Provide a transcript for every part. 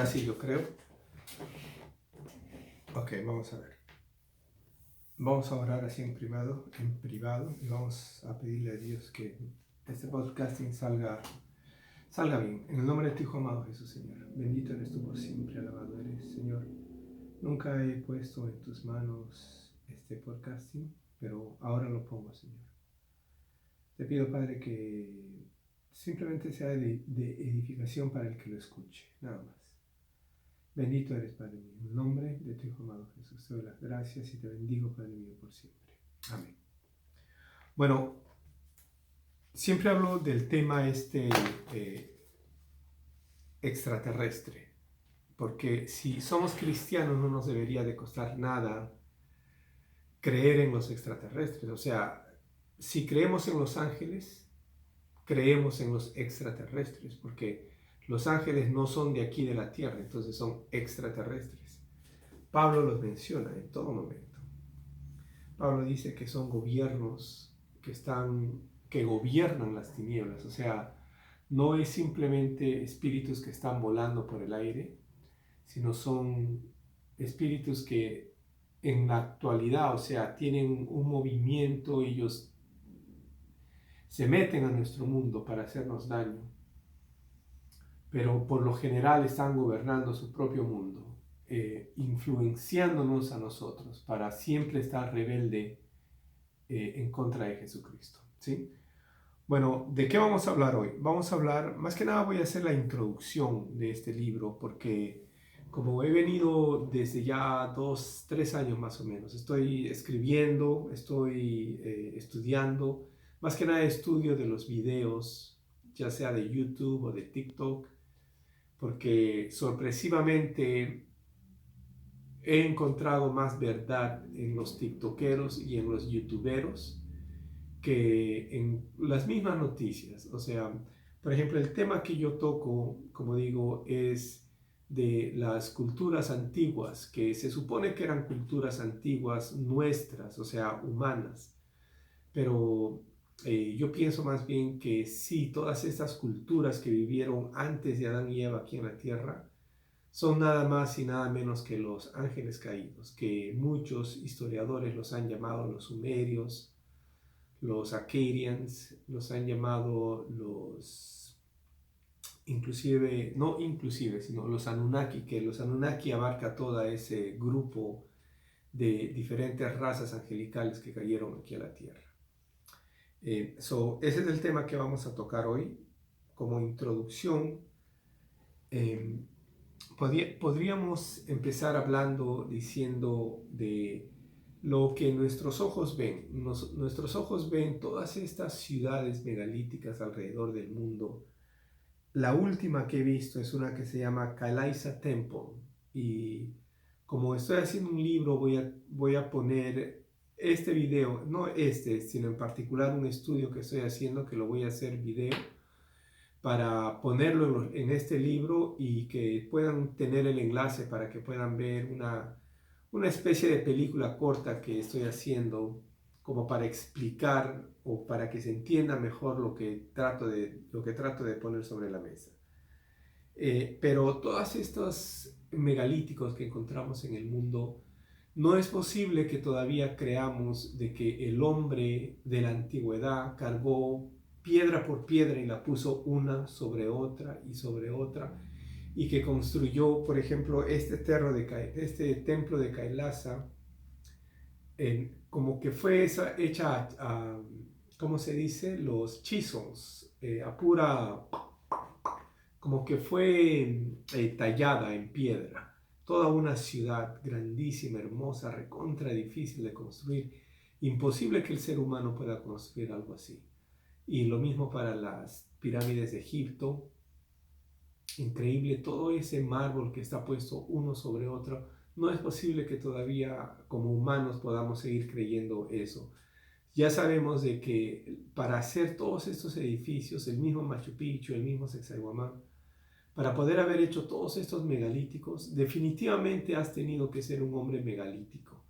Ahora sí, yo creo. Ok, vamos a ver. Vamos a orar así en privado, y vamos a pedirle a Dios que este podcasting salga bien. En el nombre de tu Hijo amado Jesús, Señor. Bendito eres tú por siempre, alabado eres, Señor. Nunca he puesto en tus manos este podcasting, pero ahora lo pongo, Señor. Te pido, Padre, que simplemente sea de edificación para el que lo escuche, nada más. Bendito eres, Padre mío, en el nombre de tu Hijo amado Jesús. Te doy las gracias y te bendigo, Padre mío, por siempre. Amén. Bueno, siempre hablo del tema extraterrestre, porque si somos cristianos no nos debería de costar nada creer en los extraterrestres. O sea, si creemos en los ángeles, creemos en los extraterrestres, porque los ángeles no son de aquí de la tierra, entonces son extraterrestres. Pablo los menciona en todo momento. Pablo dice que son gobiernos que gobiernan las tinieblas, o sea, no es simplemente espíritus que están volando por el aire, sino son espíritus que en la actualidad, o sea, tienen un movimiento, ellos se meten a nuestro mundo para hacernos daño, pero por lo general están gobernando su propio mundo, influenciándonos a nosotros para siempre estar rebelde en contra de Jesucristo, ¿sí? Bueno, ¿de qué vamos a hablar hoy? Vamos a hablar, más que nada voy a hacer la introducción de este libro, porque como he venido desde ya 2, 3 años más o menos, estoy escribiendo, estoy estudiando, más que nada estudio de los videos, ya sea de YouTube o de TikTok, porque sorpresivamente he encontrado más verdad en los TikTokeros y en los YouTuberos que en las mismas noticias. O sea, por ejemplo, el tema que yo toco, como digo, es de las culturas antiguas, que se supone que eran culturas antiguas nuestras, o sea, humanas, pero yo pienso más bien que sí, todas estas culturas que vivieron antes de Adán y Eva aquí en la tierra, son nada más y nada menos que los ángeles caídos, que muchos historiadores los han llamado los sumerios, los Akkadians, los han llamado sino los Anunnaki, que los Anunnaki abarca todo ese grupo de diferentes razas angelicales que cayeron aquí a la tierra. Ese es el tema que vamos a tocar hoy. Como introducción, podríamos empezar hablando, diciendo de lo que nuestros ojos ven. Nuestros ojos ven todas estas ciudades megalíticas alrededor del mundo. La última que he visto es una que se llama Kailasa Temple. Y como estoy haciendo un libro, voy a poner este video, no este, sino en particular un estudio que estoy haciendo, que lo voy a hacer video, para ponerlo en este libro y que puedan tener el enlace para que puedan ver una especie de película corta que estoy haciendo como para explicar o para que se entienda mejor lo que trato de poner sobre la mesa. Pero todos estos megalíticos que encontramos en el mundo, no es posible que todavía creamos de que el hombre de la antigüedad cargó piedra por piedra y la puso una sobre otra y que construyó, por ejemplo, este templo de Kailasa, como que fue hecha a, ¿cómo se dice? Los chisels, a pura, como que fue tallada en piedra. Toda una ciudad grandísima, hermosa, recontra difícil de construir. Imposible que el ser humano pueda construir algo así. Y lo mismo para las pirámides de Egipto. Increíble, todo ese mármol que está puesto uno sobre otro. No es posible que todavía como humanos podamos seguir creyendo eso. Ya sabemos de que para hacer todos estos edificios, el mismo Machu Picchu, el mismo Sacsayhuamán, para poder haber hecho todos estos megalíticos, definitivamente has tenido que ser un hombre megalítico.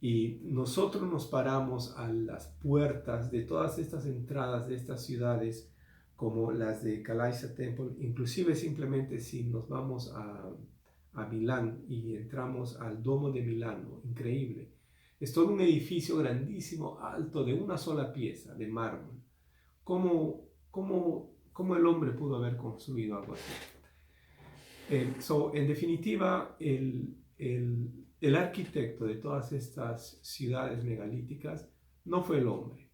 Y nosotros nos paramos a las puertas de todas estas entradas de estas ciudades como las de Kalayza Temple, inclusive simplemente si nos vamos a Milán y entramos al Domo de Milano, increíble. Es todo un edificio grandísimo, alto, de una sola pieza, de mármol. ¿Cómo el hombre pudo haber construido algo así? En definitiva, el arquitecto de todas estas ciudades megalíticas no fue el hombre.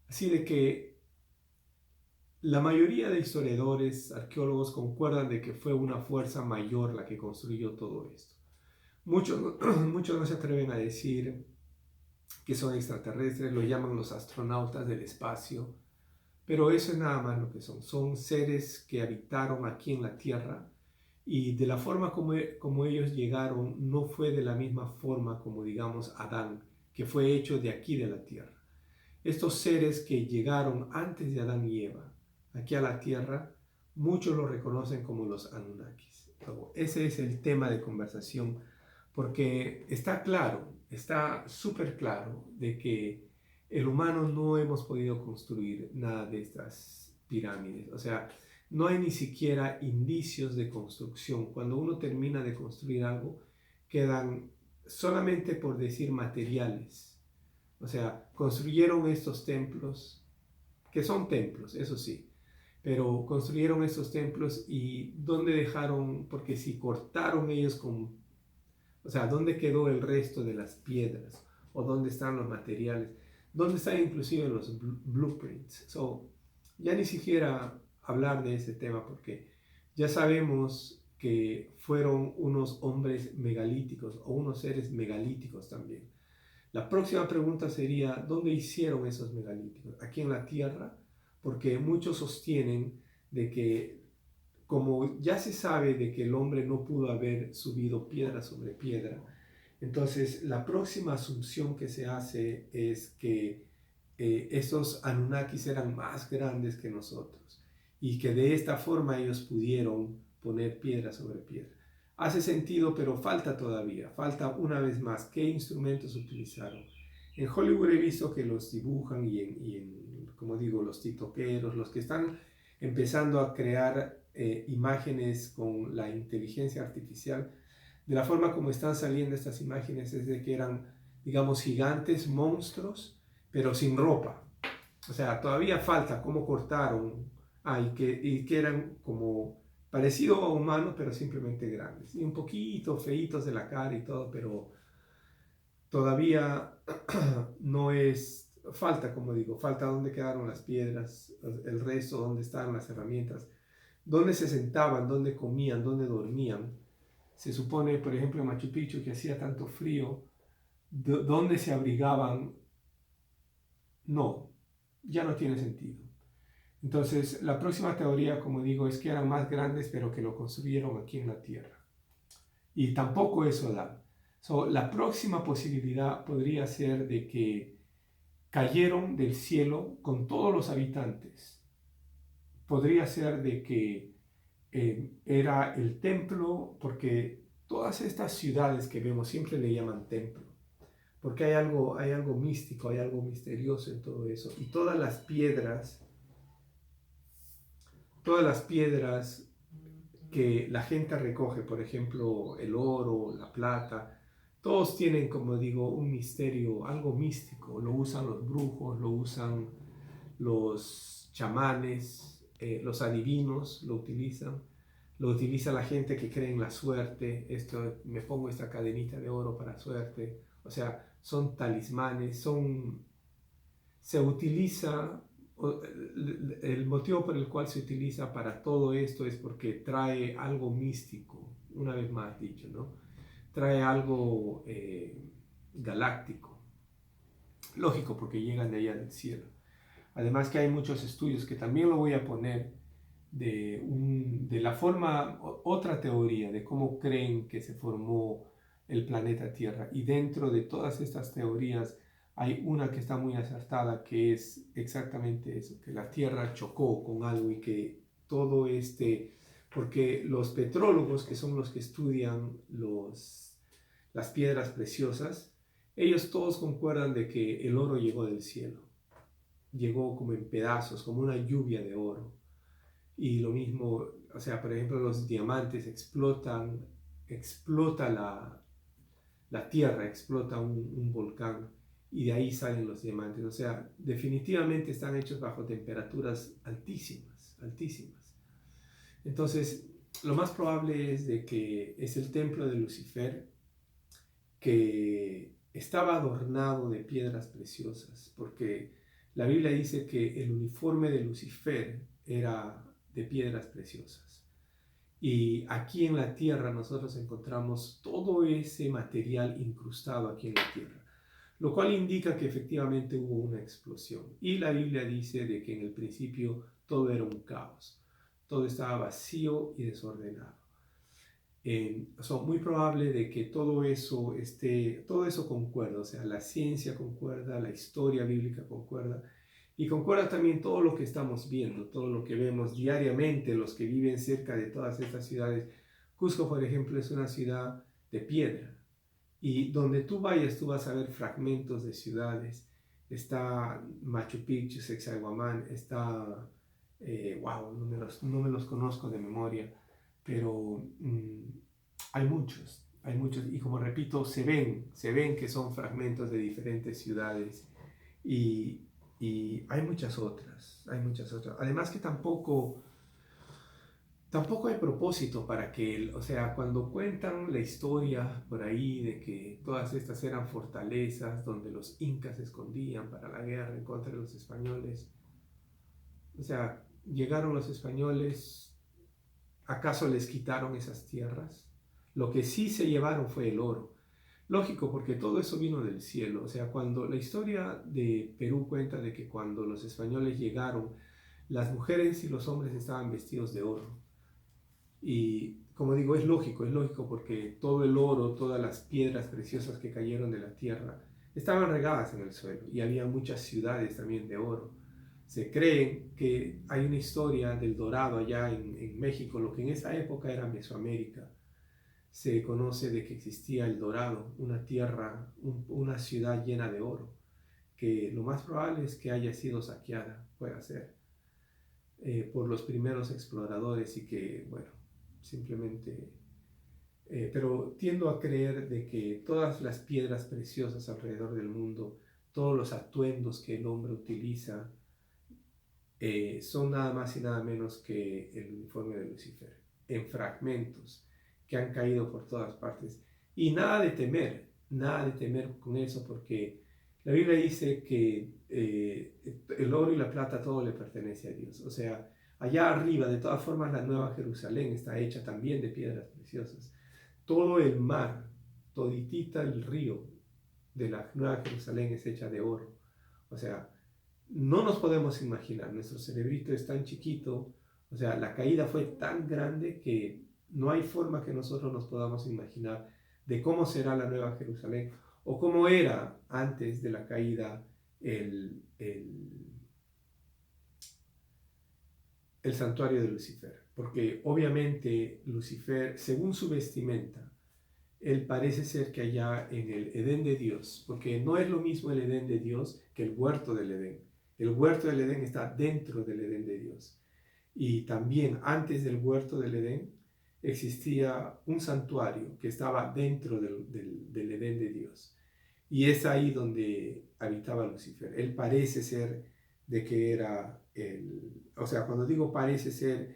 Así de que la mayoría de historiadores, arqueólogos concuerdan de que fue una fuerza mayor la que construyó todo esto. Muchos no se atreven a decir que son extraterrestres, lo llaman los astronautas del espacio, pero eso es nada más lo que son. Son seres que habitaron aquí en la Tierra y de la forma como ellos llegaron no fue de la misma forma como, digamos, Adán, que fue hecho de aquí de la Tierra. Estos seres que llegaron antes de Adán y Eva aquí a la Tierra, muchos lo reconocen como los Anunnakis. Ese es el tema de conversación, porque está claro, está súper claro de que el humano no hemos podido construir nada de estas pirámides. O sea, no hay ni siquiera indicios de construcción. Cuando uno termina de construir algo, quedan solamente por decir materiales. O sea, construyeron estos templos, que son templos, eso sí, pero construyeron estos templos y ¿dónde dejaron? Porque si cortaron ellos con... O sea, ¿dónde quedó el resto de las piedras? ¿O dónde están los materiales? ¿Dónde están inclusive los blueprints? Ya ni siquiera hablar de ese tema porque ya sabemos que fueron unos hombres megalíticos o unos seres megalíticos también. La próxima pregunta sería, ¿dónde hicieron esos megalíticos? ¿Aquí en la Tierra? Porque muchos sostienen de que, como ya se sabe de que el hombre no pudo haber subido piedra sobre piedra, entonces la próxima asunción que se hace es que estos Anunnakis eran más grandes que nosotros y que de esta forma ellos pudieron poner piedra sobre piedra. Hace sentido, pero falta todavía, falta una vez más qué instrumentos utilizaron. En Hollywood he visto que los dibujan como digo, los tiktokeros, los que están empezando a crear imágenes con la inteligencia artificial, de la forma como están saliendo estas imágenes es de que eran, digamos, gigantes, monstruos, pero sin ropa. O sea, todavía falta cómo cortaron, y que eran como parecido a humanos, pero simplemente grandes. Y un poquito feitos de la cara y todo, pero todavía no es, falta, como digo, falta dónde quedaron las piedras, el resto, dónde estaban las herramientas, dónde se sentaban, dónde comían, dónde dormían. Se supone, por ejemplo, en Machu Picchu, que hacía tanto frío, dónde se abrigaban, no, ya no tiene sentido. Entonces, la próxima teoría, como digo, es que eran más grandes, pero que lo construyeron aquí en la Tierra. Y tampoco eso da. La próxima posibilidad podría ser de que cayeron del cielo con todos los habitantes. Podría ser de que era el templo, porque todas estas ciudades que vemos siempre le llaman templo, porque hay algo místico, hay algo misterioso en todo eso. Y todas las piedras que la gente recoge, por ejemplo, el oro, la plata, todos tienen, como digo, un misterio, algo místico. Lo usan los brujos, lo usan los chamanes, los adivinos lo utiliza la gente que cree en la suerte. Me pongo esta cadenita de oro para suerte. O sea, son talismanes, se utiliza. El motivo por el cual se utiliza para todo esto es porque trae algo místico, una vez más dicho, ¿no? Trae algo galáctico, lógico, porque llegan de allá del cielo. Además que hay muchos estudios que también lo voy a poner de la forma, otra teoría de cómo creen que se formó el planeta Tierra. Y dentro de todas estas teorías hay una que está muy acertada, que es exactamente eso, que la Tierra chocó con algo y que todo porque los petrólogos, que son los que estudian las piedras preciosas, ellos todos concuerdan de que el oro llegó del cielo. llegó como en pedazos, como una lluvia de oro. Y lo mismo, o sea, por ejemplo, los diamantes explota la tierra, explota un volcán y de ahí salen los diamantes. O sea, definitivamente están hechos bajo temperaturas altísimas, altísimas. Entonces, lo más probable es de que es el templo de Lucifer que estaba adornado de piedras preciosas, porque la Biblia dice que el uniforme de Lucifer era de piedras preciosas. Y aquí en la tierra nosotros encontramos todo ese material incrustado aquí en la tierra, lo cual indica que efectivamente hubo una explosión. Y la Biblia dice de que en el principio todo era un caos, todo estaba vacío y desordenado. Muy probable de que todo eso concuerda, o sea, la ciencia concuerda, la historia bíblica concuerda, y concuerda también todo lo que estamos viendo, todo lo que vemos diariamente, los que viven cerca de todas estas ciudades. Cusco, por ejemplo, es una ciudad de piedra, y donde tú vayas, tú vas a ver fragmentos de ciudades. Está Machu Picchu, Sacsayhuamán, está, wow, no me los conozco de memoria, pero hay muchos, y como repito, se ven que son fragmentos de diferentes ciudades, y, y hay muchas otras. Además que tampoco hay propósito para que, o sea, cuando cuentan la historia por ahí de que todas estas eran fortalezas donde los incas se escondían para la guerra en contra de los españoles, o sea, llegaron los españoles. ¿Acaso les quitaron esas tierras? Lo que sí se llevaron fue el oro. Lógico, porque todo eso vino del cielo. O sea, cuando la historia de Perú cuenta de que cuando los españoles llegaron, las mujeres y los hombres estaban vestidos de oro. Y como digo, es lógico porque todo el oro, todas las piedras preciosas que cayeron de la tierra, estaban regadas en el suelo y había muchas ciudades también de oro. Se cree que hay una historia del dorado allá en México, lo que en esa época era Mesoamérica. Se conoce de que existía el Dorado, una tierra, una ciudad llena de oro, que lo más probable es que haya sido saqueada, puede ser, por los primeros exploradores y que, bueno, simplemente... pero tiendo a creer de que todas las piedras preciosas alrededor del mundo, todos los atuendos que el hombre utiliza, son nada más y nada menos que el uniforme de Lucifer, en fragmentos que han caído por todas partes. Y nada de temer con eso, porque la Biblia dice que el oro y la plata todo le pertenece a Dios. O sea, allá arriba, de todas formas, la Nueva Jerusalén está hecha también de piedras preciosas. Todo el mar, toditita el río de la Nueva Jerusalén es hecha de oro. O sea, no nos podemos imaginar, nuestro cerebrito es tan chiquito, o sea, la caída fue tan grande que no hay forma que nosotros nos podamos imaginar de cómo será la Nueva Jerusalén o cómo era antes de la caída el santuario de Lucifer. Porque obviamente Lucifer, según su vestimenta, él parece ser que allá en el Edén de Dios, porque no es lo mismo el Edén de Dios que el huerto del Edén. El huerto del Edén está dentro del Edén de Dios. Y también antes del huerto del Edén existía un santuario que estaba dentro del Edén de Dios. Y es ahí donde habitaba Lucifer. Él parece ser de que era o sea, cuando digo parece ser,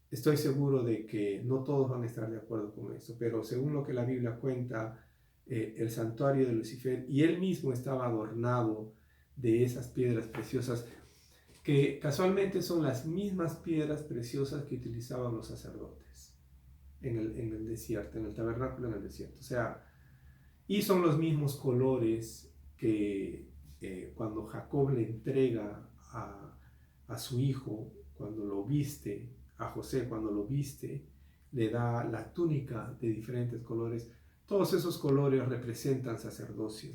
estoy seguro de que no todos van a estar de acuerdo con esto, pero según lo que la Biblia cuenta, el santuario de Lucifer, y él mismo estaba adornado de esas piedras preciosas, que casualmente son las mismas piedras preciosas que utilizaban los sacerdotes en el desierto, en el tabernáculo en el desierto. O sea, y son los mismos colores que cuando Jacob le entrega a su hijo, cuando lo viste, a José cuando lo viste, le da la túnica de diferentes colores. Todos esos colores representan sacerdocio.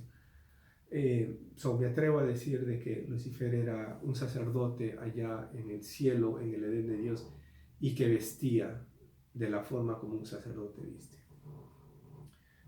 Me atrevo a decir de que Lucifer era un sacerdote allá en el cielo, en el Edén de Dios, y que vestía de la forma como un sacerdote viste.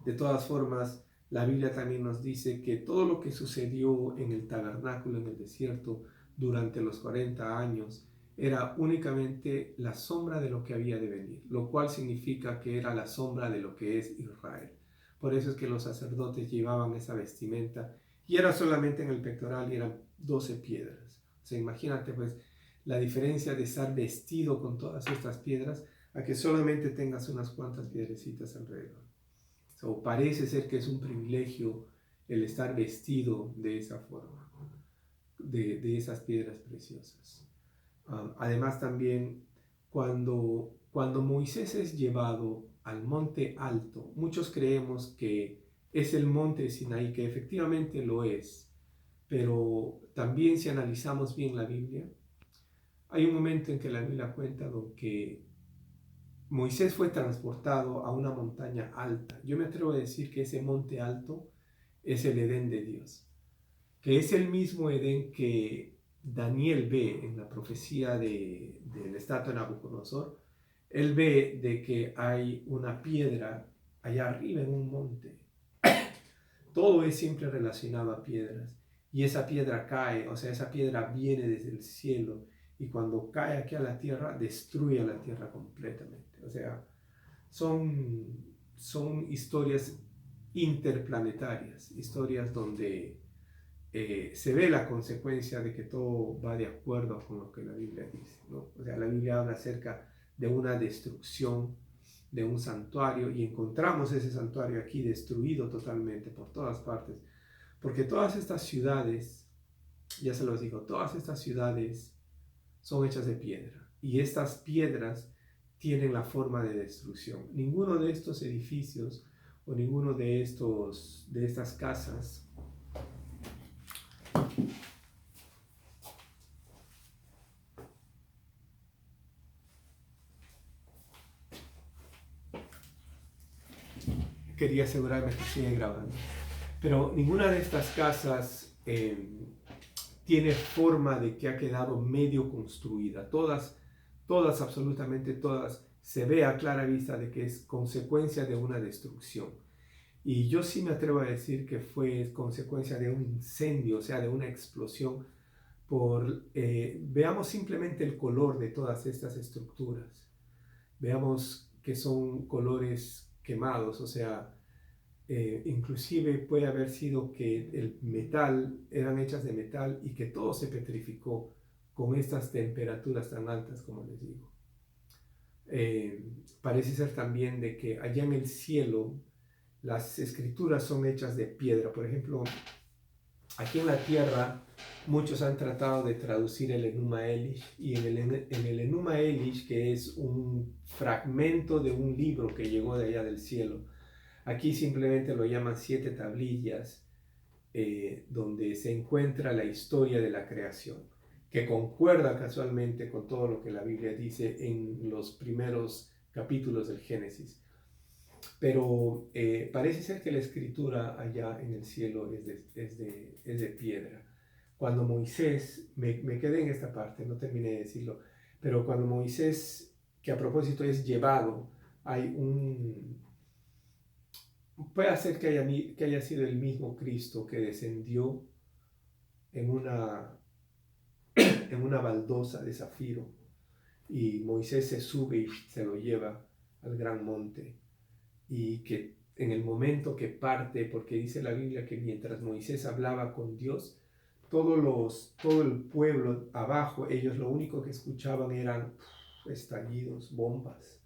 De todas formas, la Biblia también nos dice que todo lo que sucedió en el tabernáculo, en el desierto, durante los 40 años era únicamente la sombra de lo que había de venir, lo cual significa que era la sombra de lo que es Israel. Por eso es que los sacerdotes llevaban esa vestimenta y era solamente en el pectoral y eran 12 piedras. O sea, imagínate pues la diferencia de estar vestido con todas estas piedras a que solamente tengas unas cuantas piedrecitas alrededor. So, parece ser que es un privilegio el estar vestido de esa forma, de esas piedras preciosas. Además también cuando Moisés es llevado al monte alto, muchos creemos que es el monte Sinaí, que efectivamente lo es, pero también si analizamos bien la Biblia, hay un momento en que la Biblia cuenta que Moisés fue transportado a una montaña alta. Yo me atrevo a decir que ese monte alto es el Edén de Dios, que es el mismo Edén que Daniel ve en la profecía de la estatua de Nabucodonosor. Él ve de que hay una piedra allá arriba en un monte. Todo es siempre relacionado a piedras. Y esa piedra cae, o sea, esa piedra viene desde el cielo y cuando cae aquí a la tierra, destruye a la tierra completamente. O sea, son historias interplanetarias, historias donde se ve la consecuencia de que todo va de acuerdo con lo que la Biblia dice, ¿no? O sea, la Biblia habla acerca de una destrucción de un santuario y encontramos ese santuario aquí destruido totalmente por todas partes, porque todas estas ciudades, ya se los digo, todas estas ciudades son hechas de piedra y estas piedras tienen la forma de destrucción. Ninguno de estos edificios o ninguno de estas casas quería asegurarme que sigue grabando. Pero ninguna de estas casas tiene forma de que ha quedado medio construida. Todas, absolutamente todas, se ve a clara vista de que es consecuencia de una destrucción. Y yo sí me atrevo a decir que fue consecuencia de un incendio, o sea, de una explosión. Veamos simplemente el color de todas estas estructuras. Veamos que son colores quemados, o sea, inclusive puede haber sido que el metal, eran hechas de metal y que todo se petrificó con estas temperaturas tan altas como les digo. Parece ser también de que allá en el cielo las escrituras son hechas de piedra. Por ejemplo, aquí en la tierra muchos han tratado de traducir el Enuma Elish y en el Enuma Elish, que es un fragmento de un libro que llegó de allá del cielo, aquí simplemente lo llaman 7 tablillas, donde se encuentra la historia de la creación, que concuerda casualmente con todo lo que la Biblia dice en los primeros capítulos del Génesis. Pero parece ser que la escritura allá en el cielo es de piedra. Cuando Moisés, me quedé en esta parte, no terminé de decirlo, pero cuando Moisés, que a propósito es llevado, puede ser que haya sido el mismo Cristo que descendió en una baldosa de zafiro y Moisés se sube y se lo lleva al gran monte, y que en el momento que parte, porque dice la Biblia que mientras Moisés hablaba con Dios, todo el pueblo abajo, ellos lo único que escuchaban eran estallidos, bombas,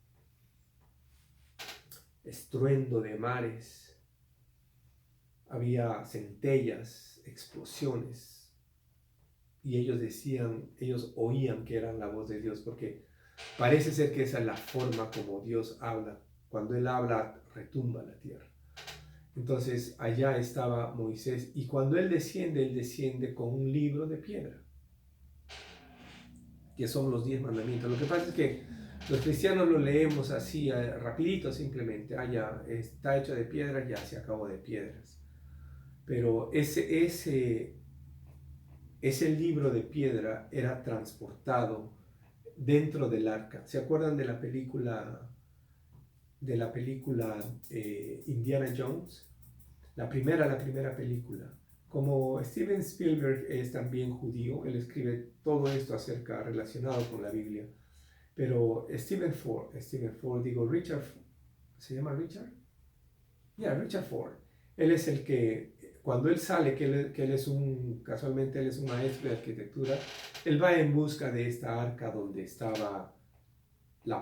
estruendo de mares, había centellas, explosiones, y ellos oían que era la voz de Dios, porque parece ser que esa es la forma como Dios habla. Cuando Él habla, retumba la tierra. Entonces allá estaba Moisés, y cuando Él desciende con un libro de piedra, que son los 10 mandamientos. Lo que pasa es que los cristianos lo leemos así, rapidito simplemente. Ya está hecho de piedra, ya se acabó de piedras. Pero ese libro de piedra era transportado dentro del arca. ¿Se acuerdan de la película Indiana Jones? La primera película, como Steven Spielberg es también judío, él escribe todo esto relacionado con la Biblia. Pero Richard, ¿se llama Richard? Richard Ford. Él es el que, cuando él sale, casualmente él es un maestro de arquitectura, él va en busca de esta arca donde estaba el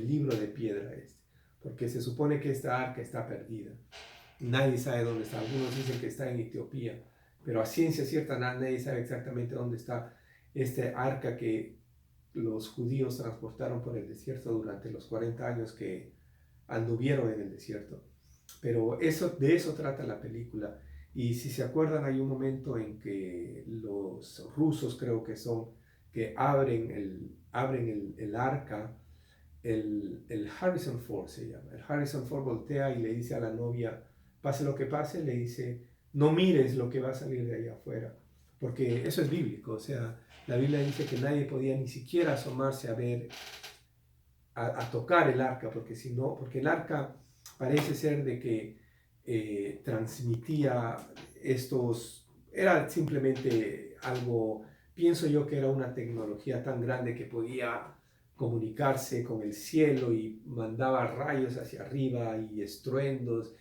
libro de piedra porque se supone que esta arca está perdida. Nadie sabe dónde está. Algunos dicen que está en Etiopía, pero a ciencia cierta nadie sabe exactamente dónde está este arca que los judíos transportaron por el desierto durante los 40 años que anduvieron en el desierto. Pero de eso trata la película. Y si se acuerdan, hay un momento en que los rusos, creo que son, que abren el arca. El Harrison Ford se llama. El Harrison Ford voltea y le dice a la novia, pase lo que pase, le dice, no mires lo que va a salir de allá afuera. Porque eso es bíblico. O sea, la Biblia dice que nadie podía ni siquiera asomarse a ver, a tocar el arca, porque el arca parece ser de que transmitía era simplemente algo, pienso yo que era una tecnología tan grande que podía comunicarse con el cielo y mandaba rayos hacia arriba y estruendos.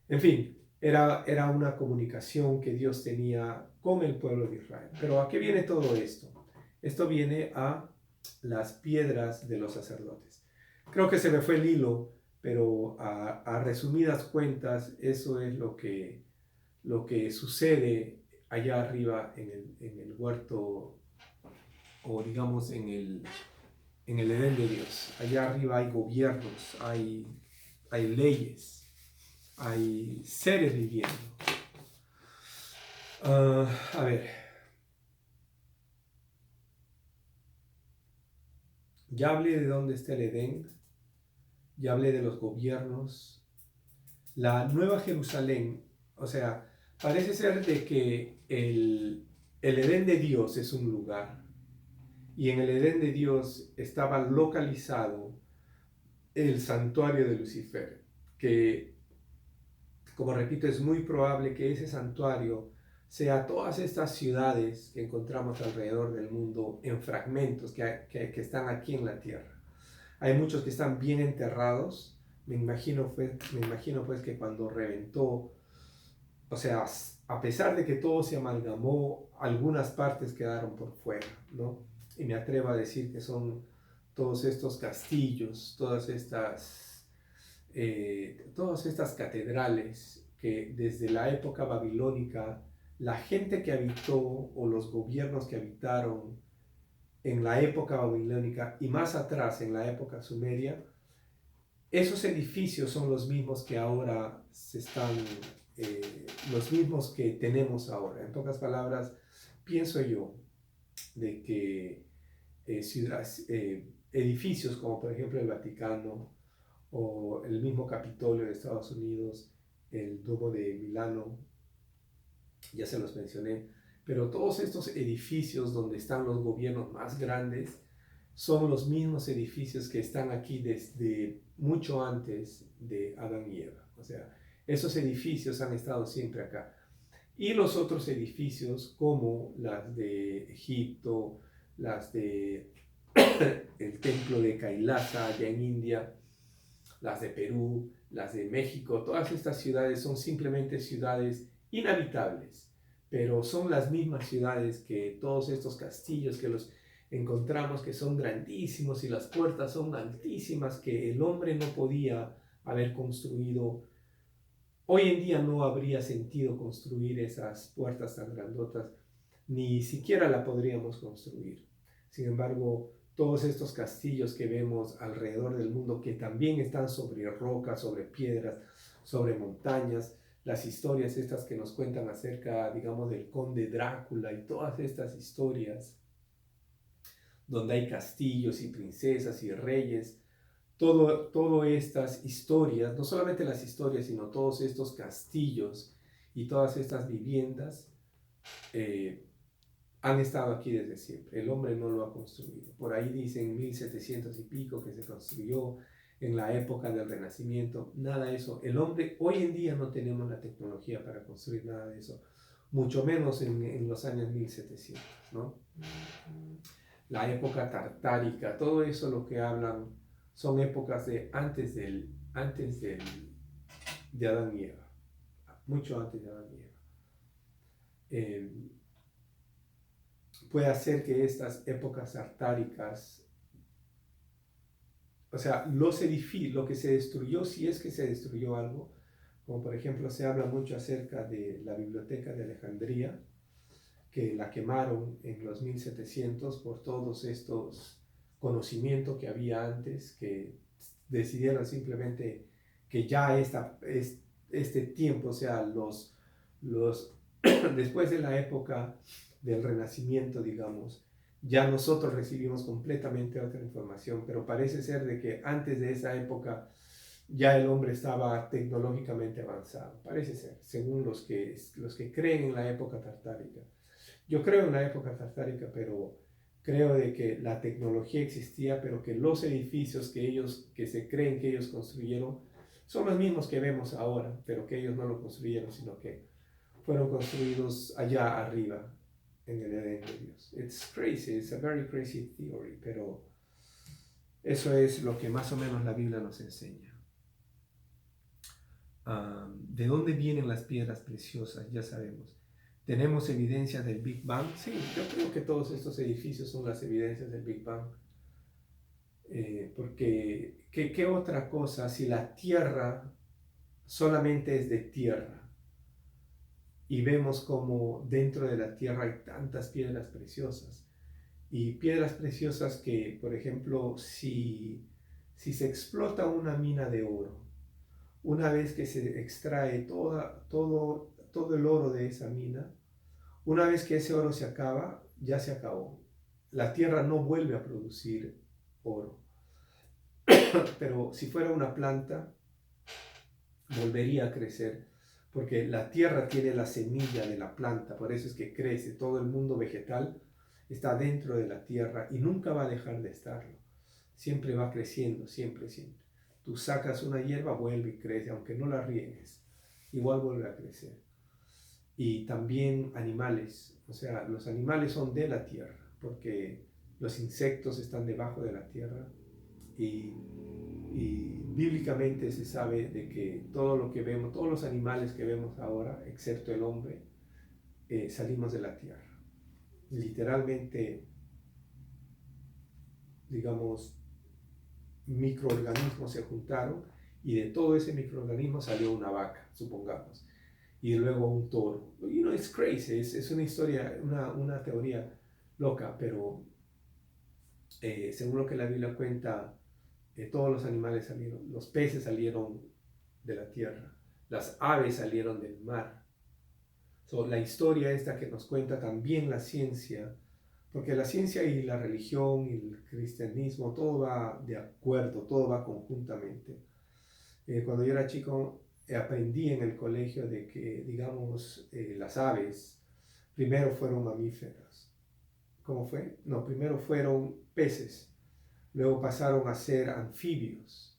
En fin, era una comunicación que Dios tenía con el pueblo de Israel. Pero ¿a qué viene todo esto? Esto viene a las piedras de los sacerdotes. Creo que se me fue el hilo, pero a resumidas cuentas, eso es lo que sucede allá arriba en el huerto, o digamos en el Edén de Dios. Allá arriba hay gobiernos, hay leyes, hay seres viviendo. A ver. Ya hablé de dónde está el Edén, ya hablé de los gobiernos. La Nueva Jerusalén, o sea, parece ser de que el Edén de Dios es un lugar, y en el Edén de Dios estaba localizado el santuario de Lucifer, que, como repito, es muy probable que ese santuario sea todas estas ciudades que encontramos alrededor del mundo en fragmentos que están aquí en la tierra. Hay muchos que están bien enterrados. Me imagino pues que cuando reventó, o sea, a pesar de que todo se amalgamó, algunas partes quedaron por fuera, ¿no? Y me atrevo a decir que son todos estos castillos, todas estas catedrales que desde la época babilónica, la gente que habitó o los gobiernos que habitaron en la época babilónica y más atrás en la época sumeria, esos edificios son los mismos que ahora los mismos que tenemos ahora. En pocas palabras, pienso yo de que edificios como por ejemplo el Vaticano o el mismo Capitolio de Estados Unidos, el Duomo de Milano, ya se los mencioné, pero todos estos edificios donde están los gobiernos más grandes son los mismos edificios que están aquí desde mucho antes de Adán y Eva. O sea, esos edificios han estado siempre acá. Y los otros edificios como las de Egipto, las de el templo de Kailasa allá en India, las de Perú, las de México, todas estas ciudades son simplemente ciudades inhabitables, pero son las mismas ciudades que todos estos castillos que los encontramos, que son grandísimos y las puertas son altísimas, que el hombre no podía haber construido. Hoy en día no habría sentido construir esas puertas tan grandotas, ni siquiera la podríamos construir. Sin embargo, todos estos castillos que vemos alrededor del mundo, que también están sobre rocas, sobre piedras, sobre montañas, las historias estas que nos cuentan acerca, digamos, del conde Drácula y todas estas historias, donde hay castillos y princesas y reyes, todas estas historias, no solamente las historias, sino todos estos castillos y todas estas viviendas, han estado aquí desde siempre. El hombre no lo ha construido. Por ahí dicen 1700 y pico que se construyó en la época del Renacimiento, nada de eso. El hombre, hoy en día no tenemos la tecnología para construir nada de eso, mucho menos en los años 1700, ¿no? La época tartárica, todo eso lo que hablan son épocas de de Adán y Eva, mucho antes de Adán y Eva. Puede hacer que estas épocas tartáricas, o sea, lo que se destruyó, si es que se destruyó algo, como por ejemplo se habla mucho acerca de la Biblioteca de Alejandría, que la quemaron en los 1700 por todos estos conocimientos que había antes, que decidieron simplemente que ya este tiempo, o sea, después de la época del Renacimiento, digamos, ya nosotros recibimos completamente otra información, pero parece ser de que antes de esa época ya el hombre estaba tecnológicamente avanzado, parece ser, según los que creen en la época tartárica. Yo creo en la época tartárica, pero creo de que la tecnología existía, pero que los edificios que se creen que ellos construyeron son los mismos que vemos ahora, pero que ellos no lo construyeron, sino que fueron construidos allá arriba, en el Edén de Dios. It's crazy, it's a very crazy theory, pero eso es lo que más o menos la Biblia nos enseña. ¿De dónde vienen las piedras preciosas? Ya sabemos. ¿Tenemos evidencias del Big Bang? Sí, yo creo que todos estos edificios son las evidencias del Big Bang. Porque, ¿qué otra cosa si la Tierra solamente es de tierra? Y vemos como dentro de la Tierra hay tantas piedras preciosas. Y piedras preciosas que, por ejemplo, si se explota una mina de oro, una vez que se extrae todo el oro de esa mina, una vez que ese oro se acaba, ya se acabó. La tierra no vuelve a producir oro. Pero si fuera una planta, volvería a crecer, porque la tierra tiene la semilla de la planta, por eso es que crece. Todo el mundo vegetal está dentro de la tierra y nunca va a dejar de estarlo. Siempre va creciendo, siempre, siempre. Tú sacas una hierba, vuelve y crece, aunque no la riegues, igual vuelve a crecer. Y también animales, o sea, los animales son de la tierra, porque los insectos están debajo de la tierra y bíblicamente se sabe de que todo lo que vemos, todos los animales que vemos ahora, excepto el hombre, salimos de la tierra. Literalmente, digamos, microorganismos se juntaron y de todo ese microorganismo salió una vaca, supongamos, y luego un toro. You know, it's crazy, es una historia, una teoría loca, pero según lo que la Biblia cuenta, todos los animales salieron, los peces salieron de la tierra, las aves salieron del mar. So, la historia esta que nos cuenta también la ciencia, porque la ciencia y la religión y el cristianismo, todo va de acuerdo, todo va conjuntamente. Cuando yo era chico, aprendí en el colegio de que, digamos, las aves primero fueron mamíferas. ¿Cómo fue? No, primero fueron peces, luego pasaron a ser anfibios,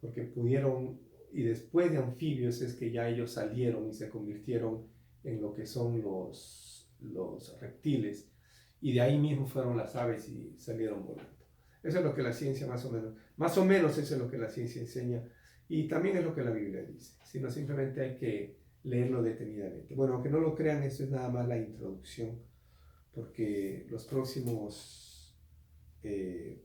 porque pudieron, y después de anfibios es que ya ellos salieron y se convirtieron en lo que son los reptiles, y de ahí mismo fueron las aves y salieron volando. Eso es lo que la ciencia más o menos eso es lo que la ciencia enseña, y también es lo que la Biblia dice, sino simplemente hay que leerlo detenidamente. Bueno, aunque no lo crean, esto es nada más la introducción, porque los próximos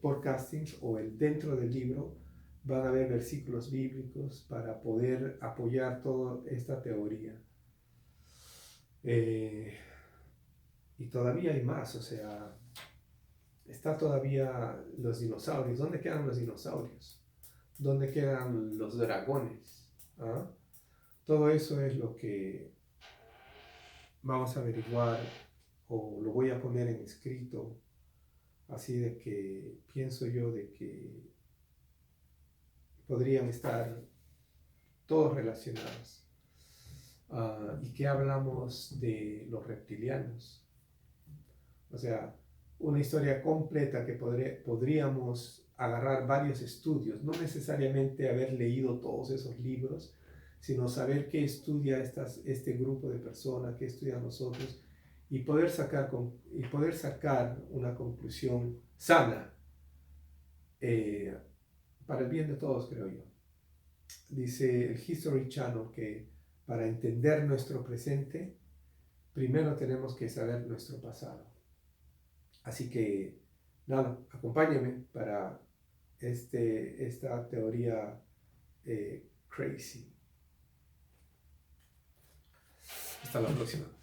podcastings o dentro del libro van a haber versículos bíblicos para poder apoyar toda esta teoría. Y todavía hay más, o sea, está todavía los dinosaurios. ¿Dónde quedan los dinosaurios? ¿Dónde quedan los dragones? ¿Ah? Todo eso es lo que vamos a averiguar, o lo voy a poner en escrito, así de que pienso yo de que podrían estar todos relacionados. ¿Y qué hablamos de los reptilianos? O sea, una historia completa que podríamos agarrar varios estudios, no necesariamente haber leído todos esos libros, sino saber qué estudia este grupo de personas, qué estudian nosotros, y poder sacar una conclusión sana para el bien de todos, creo yo. Dice el History Channel que para entender nuestro presente, primero tenemos que saber nuestro pasado. Así que, nada, acompáñame para esta teoría crazy. Hasta la próxima.